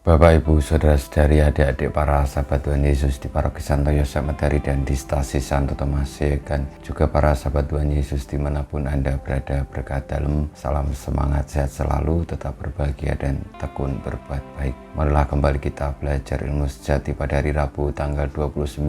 Bapak, Ibu, Saudara-saudari, adik-adik para sahabat Tuhan Yesus di Paroki Santo Yosef Matahari dan di Stasi Santo Tomas Yegan, juga para sahabat Tuhan Yesus dimanapun Anda berada, berkat dalam salam semangat, sehat selalu, tetap berbahagia dan tekun berbuat baik. Marilah kembali kita belajar ilmu sejati pada hari Rabu tanggal 29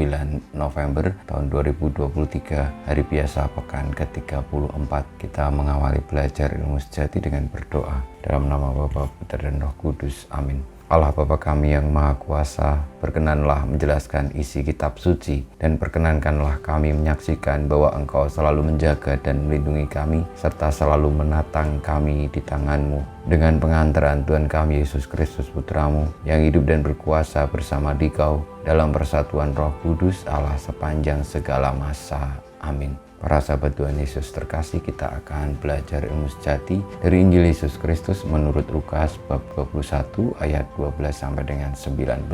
November tahun 2023, hari biasa pekan ke-34. Kita mengawali belajar ilmu sejati dengan berdoa. Dalam nama Bapa, Putra dan Roh Kudus. Amin. Allah Bapa kami yang Maha Kuasa, berkenanlah menjelaskan isi kitab suci dan perkenankanlah kami menyaksikan bahwa Engkau selalu menjaga dan melindungi kami serta selalu menatang kami di tangan-Mu. Dengan pengantaran Tuhan kami Yesus Kristus Putra-Mu yang hidup dan berkuasa bersama Dikau dalam persatuan Roh Kudus Allah sepanjang segala masa. Amin. Para sahabat Tuhan Yesus terkasih, kita akan belajar ilmu sejati dari Injil Yesus Kristus menurut Lukas bab 21 ayat 12 sampai dengan 19.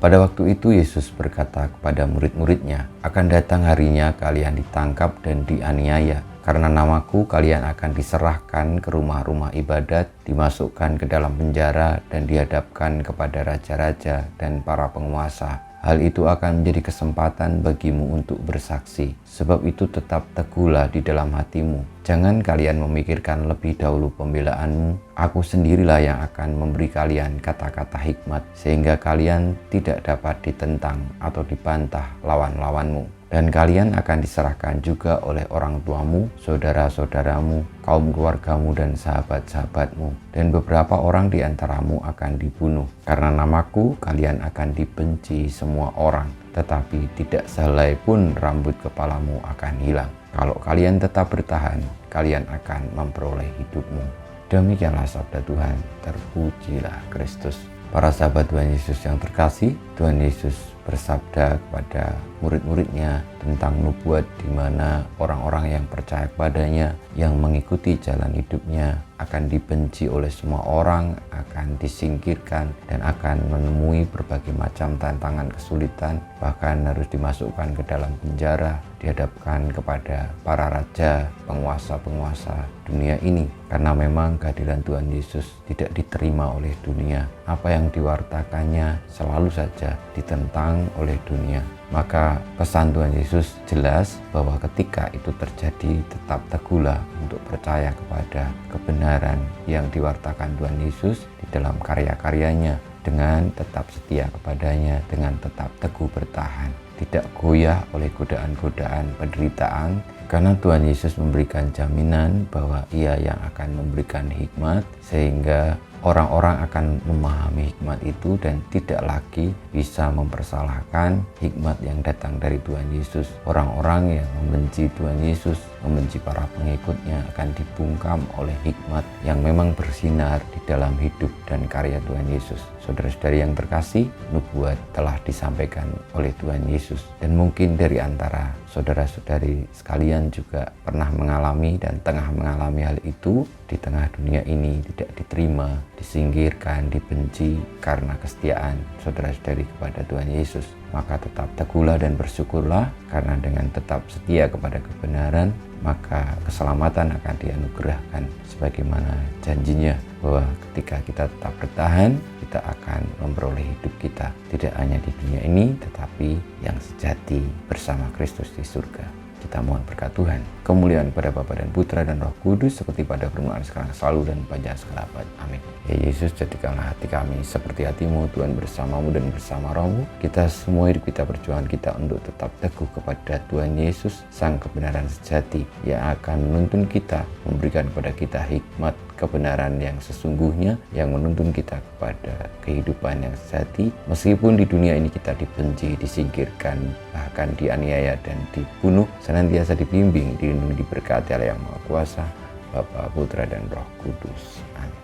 Pada waktu itu Yesus berkata kepada murid-muridnya, "Akan datang harinya kalian ditangkap dan dianiaya. Karena namaku kalian akan diserahkan ke rumah-rumah ibadat, dimasukkan ke dalam penjara dan dihadapkan kepada raja-raja dan para penguasa. Hal itu akan menjadi kesempatan bagimu untuk bersaksi. Sebab itu tetap teguhlah di dalam hatimu. Jangan kalian memikirkan lebih dahulu pembelaanmu. Aku sendirilah yang akan memberi kalian kata-kata hikmat, sehingga kalian tidak dapat ditentang atau dibantah lawan-lawanmu. Dan kalian akan diserahkan juga oleh orang tuamu, saudara-saudaramu, kaum keluargamu dan sahabat-sahabatmu. Dan beberapa orang di antaramu akan dibunuh. Karena namaku kalian akan dibenci semua orang. Tetapi tidak sehelai pun rambut kepalamu akan hilang. Kalau kalian tetap bertahan, kalian akan memperoleh hidupmu." Demikianlah sabda Tuhan, terpujilah Kristus. Para sahabat Tuhan Yesus yang terkasih, Tuhan Yesus bersabda kepada murid-muridnya tentang nubuat di mana orang-orang yang percaya kepadanya, yang mengikuti jalan hidupnya akan dibenci oleh semua orang, akan disingkirkan dan akan menemui berbagai macam tantangan kesulitan, bahkan harus dimasukkan ke dalam penjara, dihadapkan kepada para raja, penguasa-penguasa dunia ini, karena memang kehadiran Tuhan Yesus tidak diterima oleh dunia. Apa yang diwartakannya selalu saja ditentang oleh dunia. Maka pesan Tuhan Yesus jelas bahwa ketika itu terjadi, tetap teguhlah untuk percaya kepada kebenaran yang diwartakan Tuhan Yesus di dalam karya-karyanya, dengan tetap setia kepadanya, dengan tetap teguh bertahan, tidak goyah oleh godaan-godaan penderitaan, karena Tuhan Yesus memberikan jaminan bahwa Ia yang akan memberikan hikmat, sehingga orang-orang akan memahami hikmat itu dan tidak lagi bisa mempersalahkan hikmat yang datang dari Tuhan Yesus. Orang-orang yang membenci Tuhan Yesus, membenci para pengikutnya, akan dibungkam oleh hikmat yang memang bersinar di dalam hidup dan karya Tuhan Yesus. Saudara-saudari yang terkasih, nubuat telah disampaikan oleh Tuhan Yesus, dan mungkin dari antara saudara-saudari sekalian juga pernah mengalami dan tengah mengalami hal itu. Di tengah dunia ini tidak diterima, disingkirkan, dibenci karena kesetiaan saudara-saudari kepada Tuhan Yesus. Maka tetap teguhlah dan bersyukurlah, karena dengan tetap setia kepada kebenaran, maka keselamatan akan dianugerahkan sebagaimana janjinya, bahwa ketika kita tetap bertahan, kita akan memperoleh hidup kita tidak hanya di dunia ini, tetapi yang sejati bersama Kristus di surga. Kita mohon berkat Tuhan, kemuliaan pada Bapa dan Putra dan Roh Kudus, seperti pada permulaan sekarang, selalu dan pada segala abad. Amin. Ya Yesus, jadikanlah hati kami seperti hati-Mu, Tuhan, bersama-Mu dan bersama Roh-Mu. Kita semua hidup kita, perjuangan kita untuk tetap teguh kepada Tuhan Yesus, Sang kebenaran sejati, yang akan menuntun kita, memberikan kepada kita hikmat kebenaran yang sesungguhnya, yang menuntun kita kepada kehidupan yang sejati. Meskipun di dunia ini kita dibenci, disingkirkan, bahkan dianiaya dan dibunuh, senantiasa dibimbing, dilindungi, diberkati oleh Yang Maha Kuasa, Bapa, Putra dan Roh Kudus. Amin.